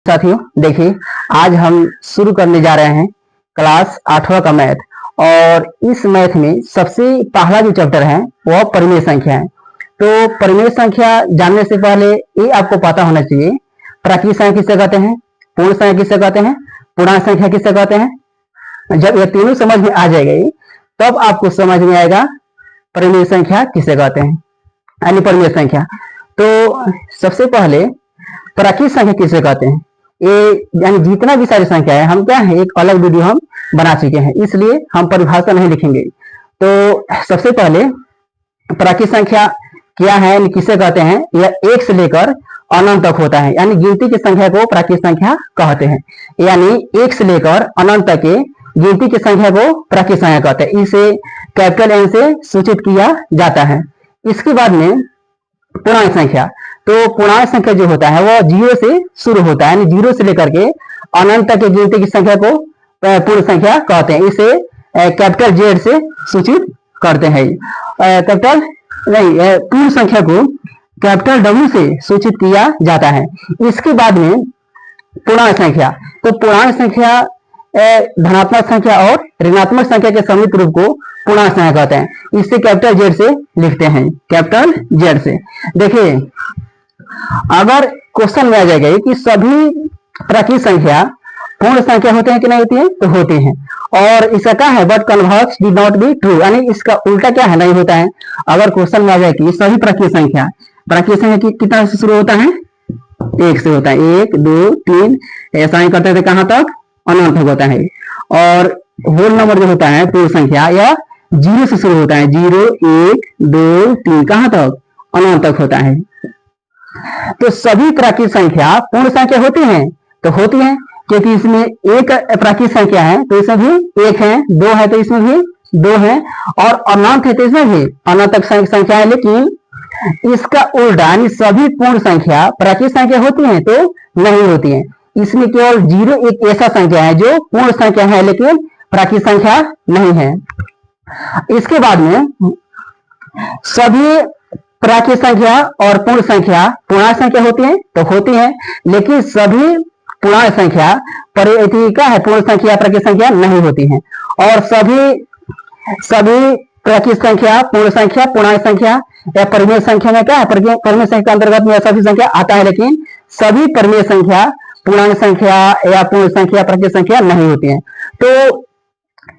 साथियों देखिए, आज हम शुरू करने जा रहे हैं क्लास 8वां का मैथ। और इस मैथ में सबसे पहला जो चैप्टर है वह परिमेय संख्या है। तो परिमेय संख्या जानने से पहले ये आपको पता होना चाहिए, प्राकृत संख्या किसे कहते हैं, पूर्ण संख्या किसे कहते हैं, पूर्णांक संख्या किसे कहते हैं। जब ये तीनों समझ में आ जाएगी तब आपको समझ में आएगा परिमेय संख्या किसे कहते हैं, यानी परिमेय संख्या। तो सबसे पहले प्राकृत संख्या किसे कहते हैं, ये यानी जितना भी सारी संख्या है, हम क्या है एक अलग वीडियो हम बना चुके हैं, इसलिए हम परिभाषा नहीं लिखेंगे। तो सबसे पहले प्राकृत संख्या क्या है, यानी किसे कहते हैं, यह एक से लेकर अनंत तक होता है, यानी गिनती की संख्या को प्राकृत संख्या कहते हैं। यानी एक से लेकर अनंत तक के गिनती की संख्या को प्राकृत संख्या कहते हैं। इसे कैपिटल एन से सूचित किया जाता है। इसके बाद में पूर्णांक संख्या, तो पूर्णांक संख्या जो होता है वह जीरो से शुरू होता है, यानी जीरो से लेकर के अनंत तक की गिनती की संख्या को पूर्ण संख्या कहते हैं। इसे कैपिटल जेड से सूचित करते हैं। कैपिटल नहीं, पूर्ण संख्या को कैपिटल डब्ल्यू से सूचित किया जाता है। इसके बाद में पूर्णांक संख्या, तो पूर्णांक संख्या धनात्मक संख्या और ऋणात्मक संख्या के सम्मिलित रूप को पूर्णांक संख्या कहते हैं। इसे कैपिटल जेड से लिखते हैं, कैपिटल जेड से। देखिए, अगर क्वेश्चन में आ जाएगा कि सभी प्राकृत संख्या पूर्ण संख्या होते हैं कि नहीं होती है, तो होती हैं। और इसका क्या है, but converse did not be true, यानी इसका उल्टा क्या है, नहीं होता है। अगर क्वेश्चन में आ जाए कि सभी प्राकृत संख्या कितना से शुरू होता है, एक से होता है, 1 2 3 ऐसा ही करते थे, कहां तक, अनंत तक होता है। और होल नंबर जो होता है पूर्ण संख्या या जीरो से शुरू होता है, 0 1 2 3 कहां तक, अनंत तक होता है। तो सभी प्राकृत संख्या पूर्ण संख्या होती हैं, तो होती हैं क्योंकि इसमें एक प्राकृत संख्या है तो इसमें भी एक है, दो है तो इसमें भी दो है, और अनंत है तो इसमें भी अनंत तक संख्या है। लेकिन इसका उल्टा, यानी सभी पूर्ण संख्या प्राकृत संख्या होती हैं तो नहीं होती हैं। इसमें केवल जीरो एक ऐसा संख्या है जो पूर्ण संख्या है लेकिन प्राकृत संख्या नहीं है। इसके बाद में सभी प्राकृत संख्या और पूर्ण संख्या पूर्णांक संख्या होती है, तो होती है, लेकिन सभी पूर्णांक संख्या क्या है, पूर्ण संख्या प्राकृत संख्या नहीं होती है। और सभी प्राकृत संख्या, पूर्ण संख्या, पूर्णांक संख्या या परिमेय संख्या में क्या है, परिमेय संख्या के अंतर्गत में सभी संख्या आता है, लेकिन सभी परिमेय संख्या पूर्णांक संख्या या पूर्ण संख्या प्राकृत संख्या नहीं होती है। तो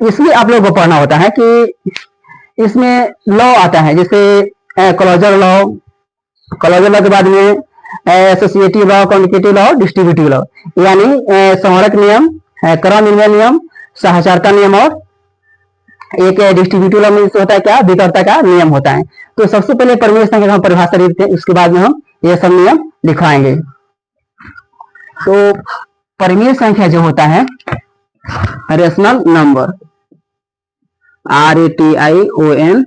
इसलिए आप लोगों को पढ़ना होता है कि इसमें लॉ आता है, जैसे क्लोजर लॉ के बाद में associative law, communicative law, distributive law, यानी संवरक नियम, क्रम निर्णय नियम, सहचारता नियम, और एक डिस्ट्रीब्यूटिव लॉ में होता है क्या, विकर्ता का नियम होता है। तो सबसे पहले परिमेय संख्या हम परिभाषा लिखते हैं, उसके बाद में हम ये सब नियम लिखवाएंगे। तो परिमेय संख्या जो होता है, rational number, RATION,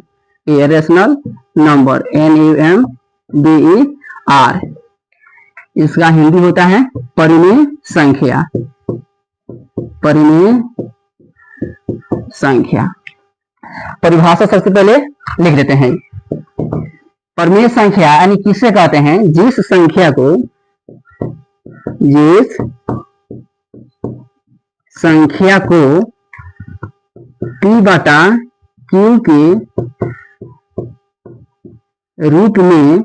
rational number, NUMBER, इसका हिंदी होता है परिमेय संख्या। परिमेय संख्या परिभाषा सबसे पहले लिख देते हैं। परिमेय संख्या यानी किसे कहते हैं, जिस संख्या को P/Q के रूप में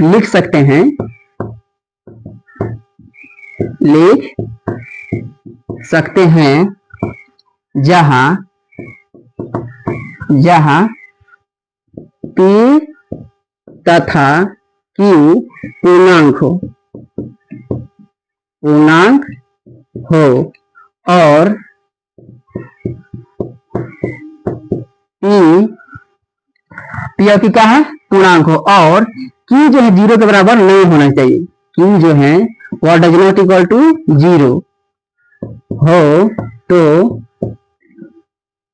लिख सकते हैं, जहां P तथा Q पूर्णांक हो और P और Q क्या है, पूर्णांक हो, और Q जो है जीरो के बराबर नहीं होना चाहिए। Q जो है वह does not equal to zero हो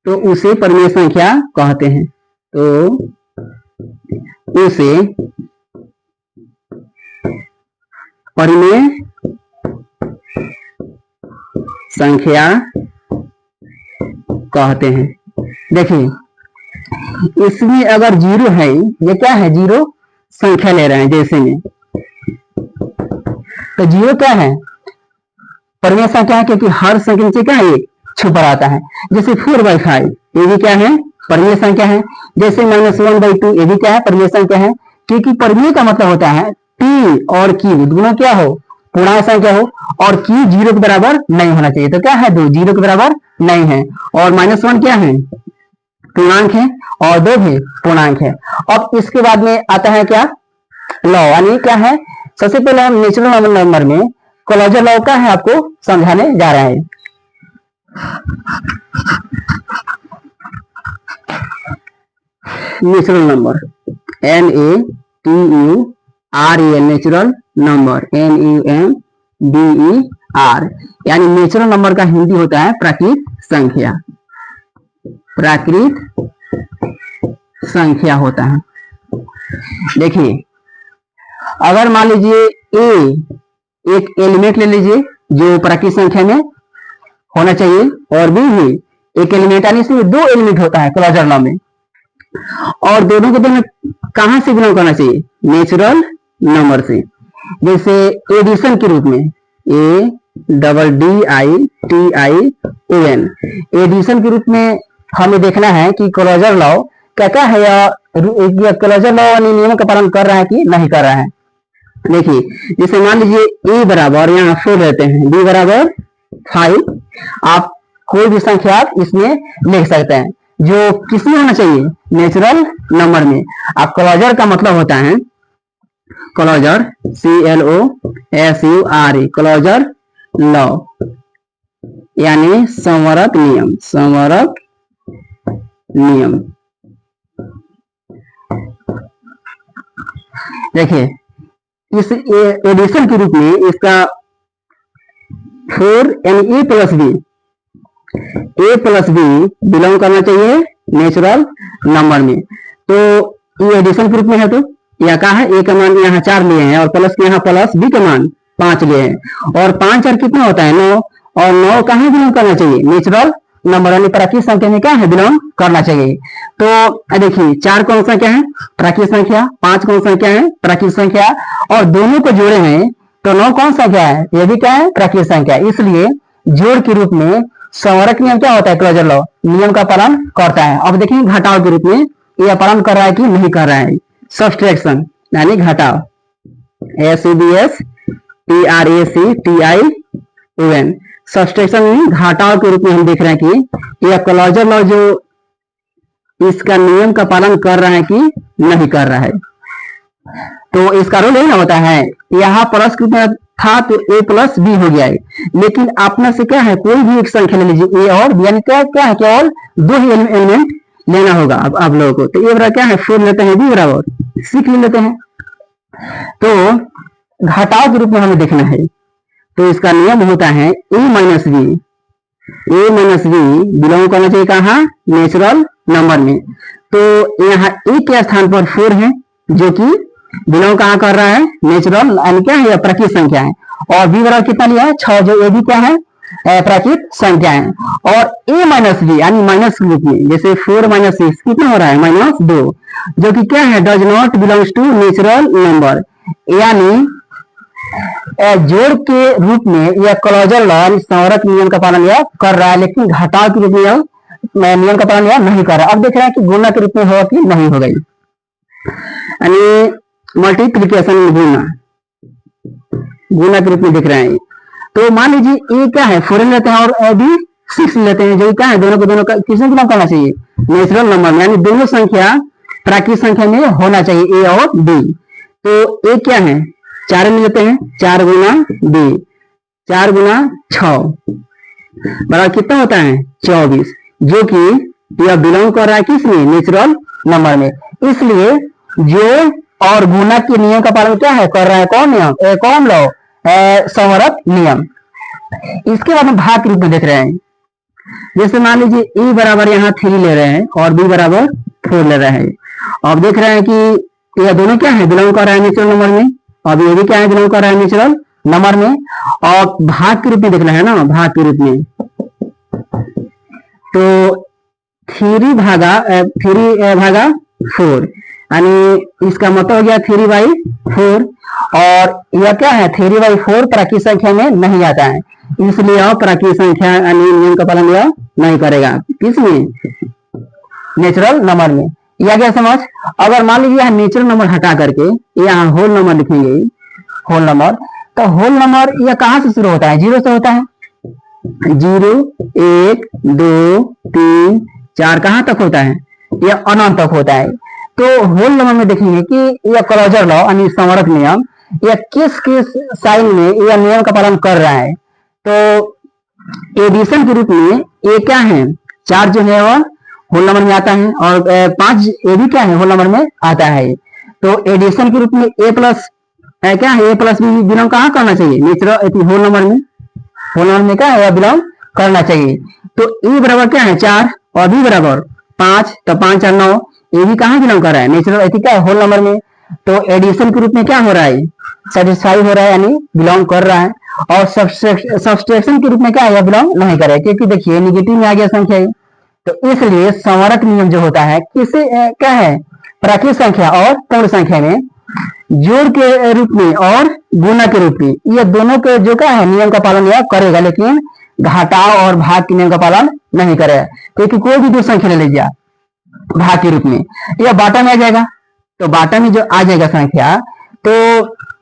तो उसे परिमेय संख्या कहते हैं। तो उसे परिमेय संख्या कहते हैं। देखिए, इसमें अगर जीरो है, ये क्या है, जीरो संख्या ले रहे हैं जैसे में, तो जीरो क्या है, परिमेय संख्या है क्योंकि हर संख्या नीचे क्या है एक छुपा रहता है। जैसे 4/5 ये भी क्या है परिमेय संख्या है। जैसे -1/2 ये भी क्या है परिमेय संख्या है, क्योंकि परिमेय का मतलब होता है p और q दोनों क्या हो पूर्णांक संख्या हो और q 0 के बराबर नहीं होना चाहिए। तो क्या है 2 0 के बराबर नहीं है और -1 क्या है पूर्णांक है और 2 भी पूर्णांक है। अब इसके बाद में आता है क्या लॉ, यानी क्या है सबसे पहले हम नेचुरल नंबर में क्लोजर लॉ का है आपको समझाने जा रहे हैं। Natural number NATURAL natural number NUMBER, यानी नेचुरल नंबर का हिंदी होता है प्राकृत संख्या। प्राकृत संख्या होता है। देखिए अगर मान लीजिए ए एक एलिमेंट ले लीजिए जो प्राकृत संख्या में होना चाहिए और बी भी एक एलिमेंट, यानी इसमें 2 एलिमेंट होता है क्लोजर लॉ में, और दोनों को दोनों कहां से बिलोंग करना चाहिए नेचुरल नंबर से। जैसे एडिशन के रूप में ADDITION एडिशन के रूप में हमें देखना है कि क्लोजर लॉ क्या है या क्लोजर लॉ नियमों का पालन कर रहा है कि नहीं कर रहा है। देखिए जैसे मान लीजिए ए बराबर यहाँ 4 रहते हैं, बी बराबर 5, आप कोई भी संख्या आप इसमें लिख सकते हैं जो किसमें होना चाहिए नेचुरल नंबर में। अब क्लोजर का मतलब होता है क्लोजर CLOSURE क्लोजर लॉ यानी संवरक नियम। संवरक नियम देखिए इस एडिशन के रूप में इसका 4 यानी ए प्लस बी बिलोंग करना चाहिए नेचुरल नंबर में। तो ये एडिशन के रूप में है तो यह कहा है ए का मान यहाँ 4 लिए हैं और प्लस के यहाँ प्लस बी का मान 5 लिए हैं और 5 और कितना होता है 9, और 9 कहाँ बिलोंग करना चाहिए नेचुरल नंबर यानी प्राकृत संख्या में क्या है बिलोंग करना चाहिए। तो देखिए 4 कौन सा क्या है प्राकृत संख्या, 5 कौन सा संख्या है प्राकृत संख्या, और दोनों को जोड़े हैं तो 9 कौन सा क्या है ये भी क्या है प्राकृत संख्या। इसलिए जोड़ के रूप में संवरक नियम क्या होता है क्लोजर लॉ नियम का पालन करता है। अब देखिए घटाव के रूप में यह पालन कर रहा है कि नहीं कर रहा है। सब्सट्रैक्शन यानी घटाव SUBSTRACTION सब्सट्रैक्शन में घटाव के रूप में हम देख रहे हैं कि यह क्लोजर लॉ जो इसका नियम का पालन कर रहा है कि नहीं कर रहा है। तो इसका रोल यही ना होता है यहाँ प्लस के रूप था तो ए प्लस बी हो गया है, लेकिन अपना से क्या है कोई भी एक संख्या ले लीजिए ए और बी, यानी क्या क्या है केवल 2 ही एलिमेंट लेना होगा अब आप लोगों को। तो ए बराबर क्या है 4 लेते हैं, बी बराबर 6 ले लेते हैं। तो घटाव के रूप में हमें देखना है तो इसका नियम होता है ए माइनस बी बिलोंग करना चाहिए कहाँ नेचुरल नंबर में। तो यहाँ ए के स्थान पर 4 है जो कि बिलोंग कहाँ कर रहा है नेचुरल यानी क्या है प्राकृत संख्या है, और बी बराबर कितना लिया है 6 जो ये भी क्या है प्राकृत संख्या है। और ए माइनस बी यानी माइनस के रूप में जैसे 4 - 6 कितना हो रहा है -2 जो कि क्या है does not belongs to natural number, यानी जोड़ के रूप में यह क्लोजर लॉ संवरक नियम का पालन यह कर रहा है, लेकिन घटाव के रूप में यह नियम का पालन यह नहीं कर रहा। अब देख रहे हैं कि गुणा के रूप में होगा कि नहीं हो गई, यानी मल्टीप्लीकेशन गुणा के रूप में दिख रहे हैं। तो मान लीजिए ए क्या है 4 लेते हैं और बी 6 लेते हैं जो क्या है दोनों को दोनों का किसमें बिलोंग करना चाहिए नेचुरल नंबर में, यानी दोनों संख्या प्राकृत संख्या में होना चाहिए ए और बी। तो ए क्या है 4 में लेते हैं 4 गुना बी 4 गुना 6 बराबर कितना होता है 24, जो कि यह बिलोंग कर रहा है किसमें नेचुरल नंबर में। इसलिए जो और गुना के नियम का पालन क्या है कर रहा है कौन नियम कौन लॉ संवरक नियम। इसके बाद हम भाग के रूप में देख रहे हैं। जैसे मान लीजिए ए बराबर यहाँ 3 ले रहे हैं और बी बराबर 4 ले रहे हैं। अब देख रहे हैं कि यह दोनों क्या है बिलोंग कर रहा है नेचुरल नंबर में, अब ये भी क्या है बिलोंग कर रहा है नेचुरल नंबर में। और भाग के रूप में देखना है ना, भाग के रूप में तो 3 भागा 4 यानी इसका मतलब हो गया 3/4, और यह क्या है 3/4 प्राकृत संख्या में नहीं आता है, इसलिए यह प्राकृतिक संख्या यानी नियम का पालन यह नहीं करेगा। किसमें? नेचुरल नंबर में। यह क्या समझ? अगर मान लीजिए यहाँ नेचुरल नंबर हटा करके यहाँ होल नंबर लिखेंगे, होल नंबर, तो होल नंबर यह कहाँ से शुरू होता है? जीरो से होता है। 0 1 2 3 4 कहाँ तक होता है? यह अनंत तक होता है। तो होल नंबर में देखेंगे कि यह क्लोजर लॉ यानी संवरक नियम यह किस किस साइन में यह नियम का पालन कर रहा है। तो एडिशन के रूप में ये क्या है? 4 जो है वह होल नंबर में आता है और 5 ये भी क्या है? होल नंबर में आता है। तो एडिशन के रूप में ए प्लस क्या है? ए प्लस बी बिलोंग कहाँ करना चाहिए? नेचुरल होल नंबर में। होल नंबर में क्या है? बिलोंग करना चाहिए। तो ए बराबर क्या है? 4 और बी बराबर 5, तो 5 और 9 ये भी कहाँ बिलोंग कर रहा है? नेचुरल क्या है? होल नंबर में। तो एडिशन के रूप में क्या हो रहा है? सेटिस्फाई हो रहा है यानी बिलोंग कर रहा है। और सब्सट्रैक्शन के रूप में क्या है? बिलोंग नहीं कर रहा है, क्योंकि देखिए निगेटिव में आ गया संख्या है। तो इसलिए संवरक नियम जो होता है किसे क्या है? प्राकृतिक संख्या और पूर्ण संख्या में जोड़ के रूप में और गुणा के रूप में ये दोनों के जो क्या है नियम का पालन यह करेगा, लेकिन घटाव और भाग के नियम का पालन नहीं करेगा। क्योंकि कोई भी दो संख्या ले लीजिए भाग के रूप में यह बाटा में आ जाएगा। तो बाटा में जो आ जाएगा संख्या, तो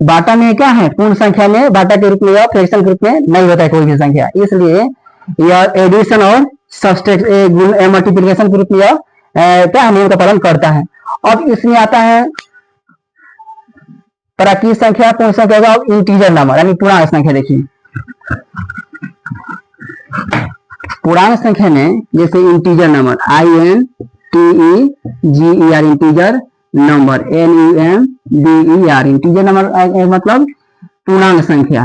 बाटा में क्या है? पूर्ण संख्या में बाटा के रूप में या फ्रैक्शन के रूप में नहीं होता है कोई भी संख्या। इसलिए यह एडिशन और मल्टीप्लिकेशन के रूप में यह क्या नियम का पालन करता है। अब इसमें आता है प्राकृतिक संख्या, पूर्ण संख्या का इंटीजर नंबर यानी पूर्णांक संख्या। देखिए पूर्णांक संख्या में जैसे integer number INTEGER integer number, NUMBER integer number मतलब पूर्णांक संख्या।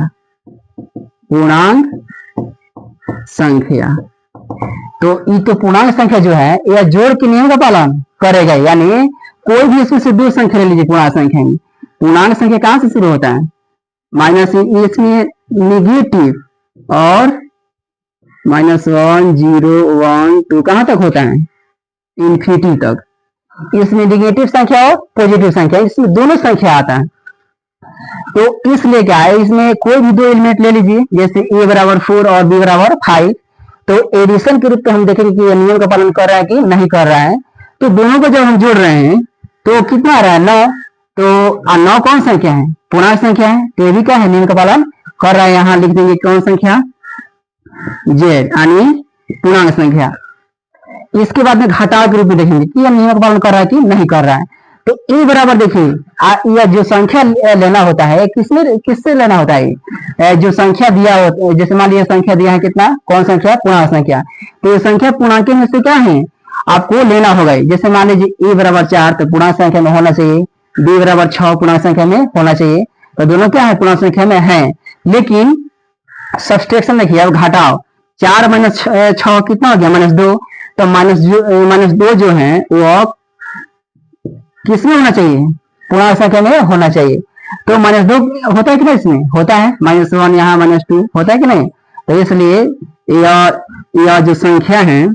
पूर्णांक संख्या तो पूर्णांक संख्या जो है यह जोड़ के नियम का पालन करेगा। यानी कोई भी इसमें से दो संख्या ले लीजिए पूर्णांक संख्या में, पूर्णांक संख्या कहां से शुरू होता है? माइनस। इसमें निगेटिव और -1 0 1 2 कहां तक होता है? इन्फिनिटी तक। इसमें निगेटिव संख्या और पॉजिटिव संख्या इसमें दोनों संख्या आता है। तो इसलिए क्या है? इसमें कोई भी दो एलिमेंट ले लीजिए, जैसे a बराबर 4 और b बराबर 5। तो एडिशन के रूप में हम देखेंगे कि नियम का पालन कर रहा है कि नहीं कर रहा है। तो दोनों को जब हम जोड़ रहे हैं तो कितना आ रहा है? 9। तो 9 कौन संख्या है? पूर्णांक संख्या है। तो ये भी क्या है? नियम का पालन कर रहा है। यहाँ लिख देंगे कौन संख्या? जेड यानी पूर्णांक संख्या। इसके बाद में घटाव के रूप में देखेंगे कि यह नियम का पालन कर रहा है कि नहीं कर रहा है। तो ए बराबर देखिए यह जो संख्या लेना होता है किससे लेना होता है? जो संख्या दिया हो, जैसे मान लीजिए संख्या दिया है कितना? कौन संख्या? पूर्णांक संख्या। तो ये संख्या पूर्णांक में से क्या है आपको लेना होगा। जैसे मान लीजिए ए बराबर 4 तो पूर्णांक संख्या में होना चाहिए, बी बराबर 6 पूर्णांक संख्या में होना चाहिए। तो दोनों क्या है? पूर्णांक संख्या में है। लेकिन सब्सट्रैक्शन देखिए, अब घटाओ 4 - 6 कितना हो गया? -2। तो -2 जो है वो किसमें होना चाहिए? पूर्णांक संख्या में होना चाहिए। तो -2 होता है कि नहीं? इसमें होता है। -1 यहाँ -2 होता है कि नहीं? तो इसलिए यह जो संख्या है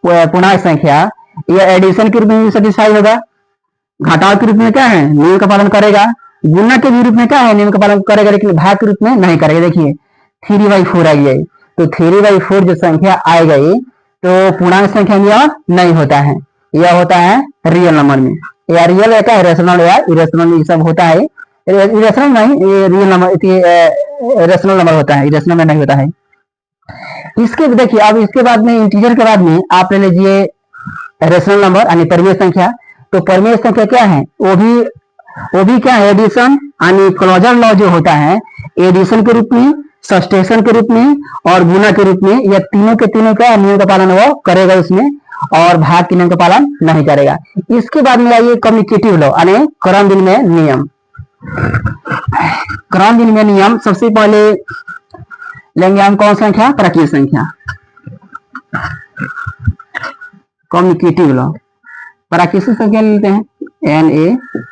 पूर्णांक संख्या यह एडिशन के रूप में सेटिस्फाई होगा। घटाव के रूप में क्या है? नियम का पालन करेगा। गुणा के रूप में क्या है? नियम का पालन करेगा, लेकिन भाग के रूप में नहीं करेगा। देखिए 3/4 आई है। तो 3/4 जो संख्या आ गई तो पूर्णांक संख्या में यह नहीं होता है, यह होता है रियल नंबर में। या रियल क्या है? रेशनल या इरेशनल ये सब होता है। इरेशनल नहीं, ये रियल नंबर रेशनल नंबर होता है, इरेशनल में नहीं होता है। इसके देखिए अब इसके बाद में इंटीजर के बाद में आप ले लीजिए रेशनल नंबर यानी परिमेय संख्या। तो परिमेय संख्या क्या है? वो भी क्या है? एडिशन यानी क्लोजर लॉ जो होता है एडिशन के रूप में, सब्सट्रैक्शन के रूप में और गुणा के रूप में, यह तीनों के तीनों का नियम का पालन वो करेगा उसमें, और भाग के नियम का पालन नहीं करेगा। इसके बाद में आइए कम्युनिकेटिव लॉ यानी क्रम विनिमय नियम। क्रम विनिमय नियम सबसे पहले लेंगे हम कौन संख्या? प्राकृतिक संख्या। कम्युनिकेटिव लॉ प्राकृतिक संख्या लेते हैं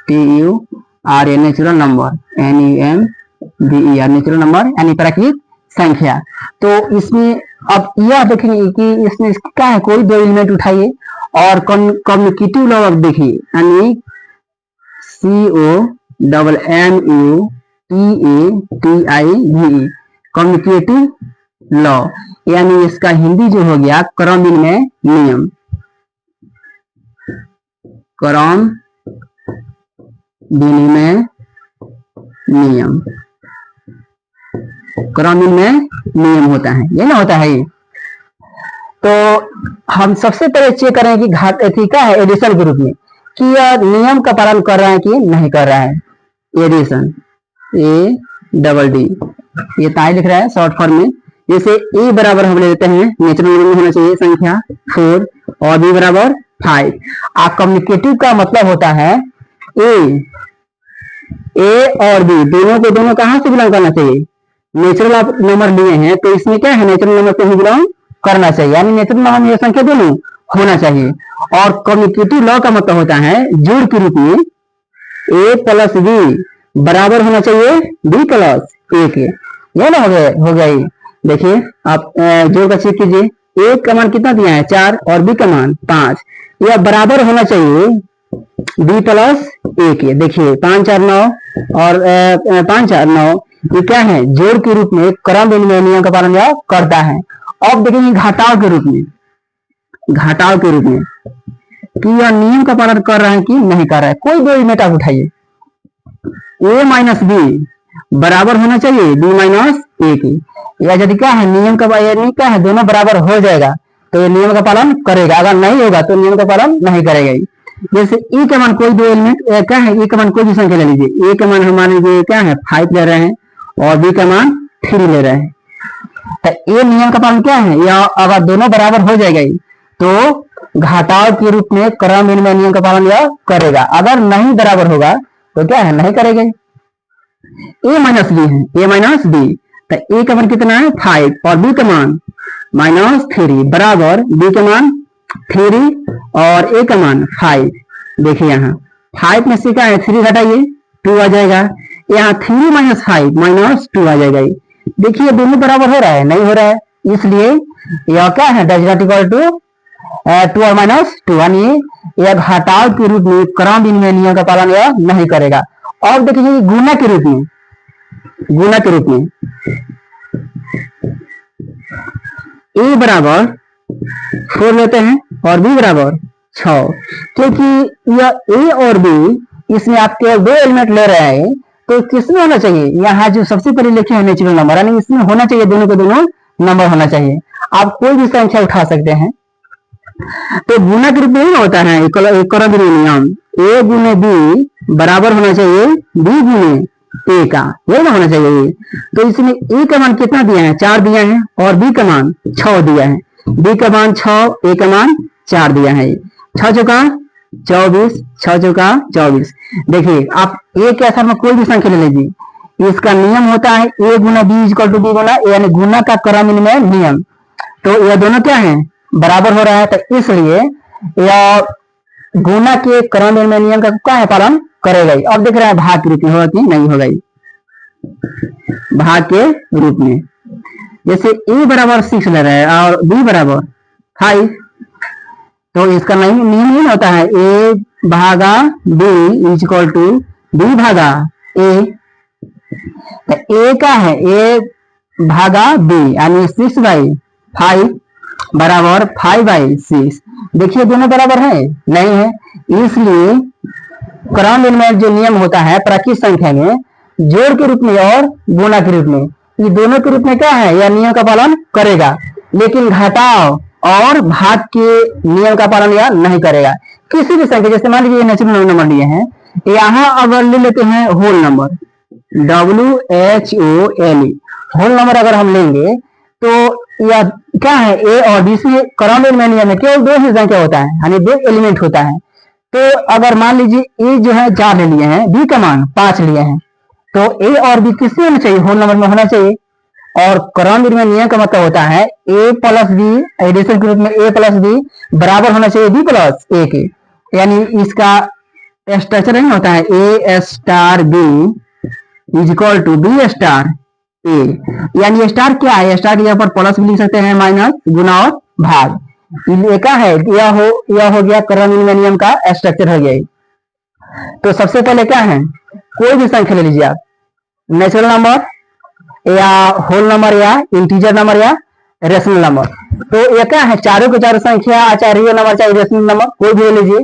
NATURA natural number, NUMBER natural number यानी प्राकृतिक संख्या। तो इसमें अब यह देखेंगे कि इसमें क्या है? कोई दो एलिमेंट उठाइए और कम्युनिकेटिव लॉ अब देखिए यानी COMMUNITIVE कम्युनिकेटिव लॉ, यानी इसका हिंदी जो हो गया क्रम विनिमय नियम। क्रम विनिमय नियम, क्रम विनिमय नियम होता है, ये ना होता है ये। तो हम सबसे पहले चेक करें कि घात क्या है एडिशन के रूप में, कि यह नियम का पालन कर रहा है कि नहीं कर रहा है। एडिशन ADD, ये ताई लिख रहा है शॉर्ट फॉर्म में। जैसे ए बराबर हम ले लेते हैं, नेचुरल नंबर में होना चाहिए संख्या 4 और बी बराबर 5। कम्युनिकेटिव का मतलब होता है ए और बी दोनों को दोनों कहां से बिलोंग करना चाहिए, नेचुरल आप नंबर लिए हैं तो इसमें क्या है नेचुरल नंबर से ही बिलोंग करना चाहिए, यानी नेचुरल नंबर में ये संख्या दोनों होना चाहिए। और कम्युनिकेटिव लॉ का मतलब होता है जोड़ के रूप में ए प्लस बी बराबर होना चाहिए बी प्लस ए के। यह ना हो गया ये। देखिए आप जोड़ का चेक कीजिए, ए का मान कितना दिया है 4 और बी का मान 5, यह बराबर होना चाहिए बी प्लस ए के। देखिए 5 4 9 और 5 4 9 ये क्या है जोड़ के रूप में क्रम विनिमय नियम का पालन यह करता है। अब देखेंगे घटाव के रूप में, घटाव के रूप में कि यह नियम का पालन कर रहा है कि नहीं कर रहा है। कोई दो यूनिट आप उठाइए, ए माइनस बी बराबर होना चाहिए बी माइनस ए की, या यदि क्या है नियम का यानी क्या है दोनों बराबर हो जाएगा तो ये नियम का पालन करेगा, अगर नहीं होगा तो नियम का पालन नहीं करेगा। जैसे ए का मान कोई दो एलिमेंट क्या है, ए का मान कोई भी संख्या ले लीजिए, ए का मान हम मान लीजिए क्या है 5 ले रहे हैं और बी का मान 3 ले रहे हैं, तो ए नियम का पालन क्या है, या अगर दोनों बराबर हो जाएगा तो घटाव के रूप में क्रम विनिमय नियम का पालन यह करेगा। अगर नहीं बराबर होगा तो क्या है नहीं करेगा। ए माइनस बी है, ए माइनस बी, तो ए का मान कितना है 5 और बी का मान -3 बराबर बी का मान 3 और ए का मान 5। देखिए यहाँ 5 में से क्या है 3 घटाइए 2 आ जाएगा, यहाँ 3 - 5 -2 आ जाएगा। देखिए दोनों बराबर हो रहा है, नहीं हो रहा है, इसलिए यह क्या है डज नॉट इक्वल टू 2 और -2, यानी यह घटाव के रूप में क्रम विनिमय नियम का पालन यह नहीं करेगा। और देखिए गुना के रूप में, गुना के रूप में ए बराबर 4 लेते हैं और बी बराबर 6, क्योंकि यह ए और बी इसमें आप केवल दो एलिमेंट ले रहे हैं तो किसमें होना चाहिए, यहाँ जो सबसे पहले लिखे हैं नेचुरल नंबर, यानी इसमें होना चाहिए दोनों के दोनों नंबर होना चाहिए। आप कोई भी संख्या उठा सकते हैं, तो गुना के रूप में होता है क्रम विनिमय नियम, ए गुने बी बराबर होना चाहिए बी गुने ए का, ये ना होना चाहिए। तो इसमें ए का मान कितना दिया है 4 दिया है और बी का मान 6 दिया है, बी का मान 6 ए का मान 4 दिया है। 6 चौका 24, 6 चौका 24। देखिए आप ए के आधार में कोई भी संख्या ले लीजिए, इसका नियम होता है ए गुना बी इक्वल टू बी गुना ए, यानी गुना का क्रम विनिमय नियम। तो यह दोनों क्या है बराबर हो रहा है, तो इसलिए यह गुना के क्रम विनिमय नियम का क्या है पालन करेगा। अब देख रहे हैं भाग के रूप में होगा कि नहीं होगा, भाग के रूप में जैसे ए बराबर 6 ले रहे हैं और बी बराबर 5, तो इसका नियम नहीं होता है ए भागा बी इक्वल टू बी भागा ए, तो ए का है ए भागा बी यानी 6/5 बराबर 5/6। देखिए दोनों बराबर है नहीं है, इसलिए क्रम विनिमय जो नियम होता है प्राकृत संख्या में जोड़ के रूप में और गुणा के रूप में, ये दोनों के रूप में क्या है यह नियम का पालन करेगा, लेकिन घटाव और भाग के नियम का पालन यह नहीं करेगा। किसी भी संख्या जैसे मान लीजिए नेचुरल नंबर लिए हैं, यहाँ अगर ले लेते हैं whole number WHOLE whole number अगर हम लेंगे तो यह क्या है ए और बी से क्रम विनिमय नियम में केवल दो ही संख्या होता है, यानी दो एलिमेंट होता है। तो अगर मान लीजिए ए जो है 4 ले लिए हैं, बी का मान 5 लिए हैं, तो ए और बी किससे होना चाहिए होल नंबर में होना चाहिए। और क्रम विनिमय नियम का मतलब होता है ए प्लस बी एडिशन के रूप में ए प्लस बी बराबर होना चाहिए बी प्लस ए के, यानी इसका स्ट्रक्चर नहीं होता है A star B is equal to B star A, यानी स्टार क्या है, स्टार के यहाँ पर प्लस भी लिख सकते हैं माइनस गुना और भाग, क्या है यह हो गया क्रम विनिमय नियम का स्ट्रक्चर हो गया। तो सबसे पहले क्या है कोई भी संख्या ले लीजिए आप, नेचुरल नंबर या होल नंबर या इंटीजर नंबर या रेशनल नंबर। तो ये क्या है, चारों के चारों संख्या, चाहे रियल नंबर चाहे रेशनल नंबर कोई भी ले लीजिए,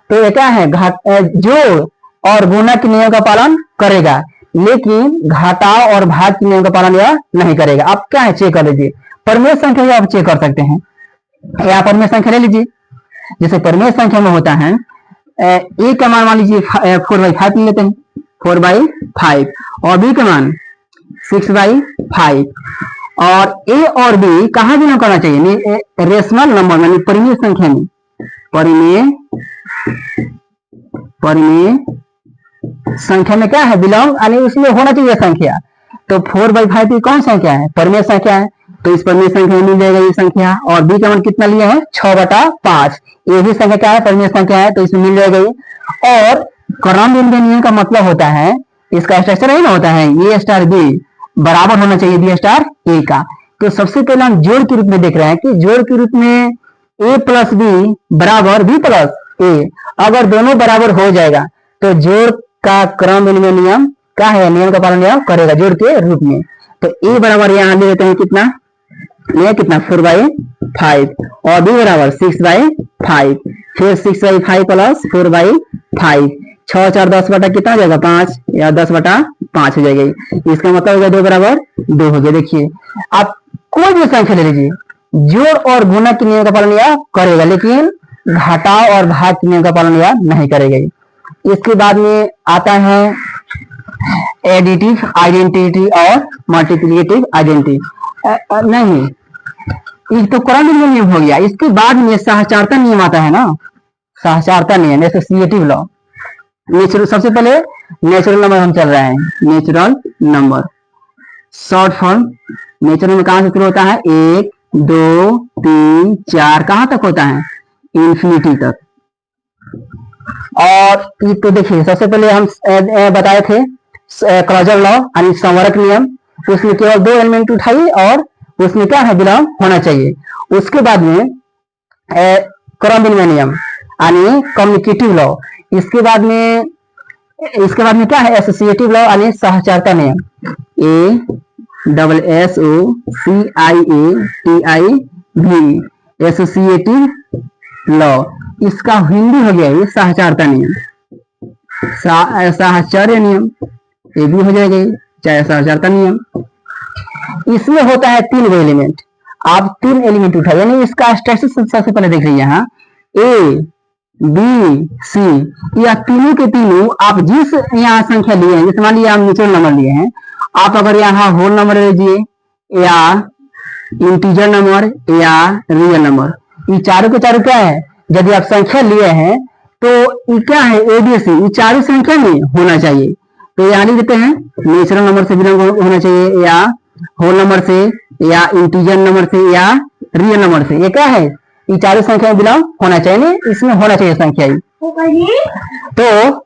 तो ये क्या है, जोड़ और गुणा के नियम का पालन करेगा, लेकिन घटाव और भाग के नियम का पालन यह नहीं करेगा। आप क्या है, चेक कर लीजिए, परिमेय संख्या आप चेक कर सकते हैं। या परिमेय संख्या ले लीजिए, जैसे परिमेय संख्या में होता है ए का मान लीजिए 4/5 लेते हैं, 4/5, और बी का मान 6/5, और ए और बी कहाँ बिलोंग करना चाहिए, रेशनल नंबर में, परिमेय संख्या में, परिमेय संख्या में क्या है, बिलोंग, यानी उसमें होना चाहिए संख्या। तो 4/5 की कौन संख्या है, परिमेय संख्या है, तो इस परिमेय संख्या में मिल जाएगा ये संख्या। और बी का मान कितना लिया है, 6/5, ये भी संख्या क्या है, परिमेय संख्या है, तो इसमें मिल जाएगा ये। और क्रम नियम का मतलब होता है, इसका स्ट्रक्चर यही ना होता है, ए स्टार बी बराबर होना चाहिए बी स्टार ए का। तो सबसे पहले हम जोड़ के रूप में देख रहे हैं कि जोड़ के रूप में ए प्लस बी बराबर बी प्लस ए, अगर दोनों बराबर हो जाएगा तो जोड़ का क्रम विनिमय नियम क्या है, नियम का पालन यह करेगा जोड़ के रूप में। तो ए बराबर यहाँ ले लेते हैं कितना, ये कितना 4/5, और बी बराबर 6/5, फिर 6/5 प्लस 4/5, 6 4 10 बटा कितना हो जाएगा 5, या 10/5 हो जाएगी। इसका मतलब हो गया 2 बराबर 2 हो गया। देखिए आप कोई भी संख्या ले लीजिए, जोड़ और गुणा के नियम का पालन यह करेगा, लेकिन घटाव और भाग के नियम का पालन यह नहीं करेगा। इसके बाद में आता है एडिटिव आइडेंटिटी और मल्टीप्लिकेटिव आइडेंटिटी, नहीं ये तो क्रम नियम हो गया। इसके बाद में सहचारता नियम आता है ना, सहचारता नियम, एसोसिएटिव लॉ। नेचुरल, सबसे पहले नेचुरल नंबर हम चल रहे हैं, natural number short form. Natural में कहां से शुरू होता है, 1 2 3 4 कहां तक होता है, इंफिनिटी तक। और ये तो देखिए सबसे पहले हम बताए थे क्लॉजर लॉ यानी संवरक नियम, उसमें केवल 2 एलिमेंट उठाइए और उसमें क्या है, बिलोंग होना चाहिए। उसके बाद में क्रम विनिमय नियम यानी कम्युनिकेटिव लॉ। इसके बाद में क्या है, एसोसिएटिव लॉ यानी सहचारता नियम, ASSOCIATIV, एसोसिएटिव लॉ। इसका हिंदी हो गया ये सहचारता नियम, साहचर्य नियम, ये भी हो जाएगा चाहे सहचारता नियम। इसमें होता है 3 एलिमेंट, आप 3 एलिमेंट उठाए, यानी इसका स्ट्रक्चर सबसे पहले देख रही है, यहाँ ए बी सी, या तीनों के तीनों आप जिस यहाँ संख्या लिए हैं, जैसे मान लिया हम नेचुरल नंबर लिए हैं, आप अगर यहाँ होल नंबर लीजिए या इंटीजर नंबर या रियल नंबर, ये चारों के चारों क्या है, यदि आप संख्या लिए हैं तो ये क्या है, एबीसी, ये चारों संख्या में होना चाहिए। तो यहाँ लिख देते हैं नेचुरल नंबर से बिलोंग होना चाहिए, या होल नंबर से, या इंटीजर नंबर से, या रियल नंबर से। ये क्या है, ये चारों संख्या में बिलोंग होना चाहिए, इसमें होना चाहिए संख्या ही। तो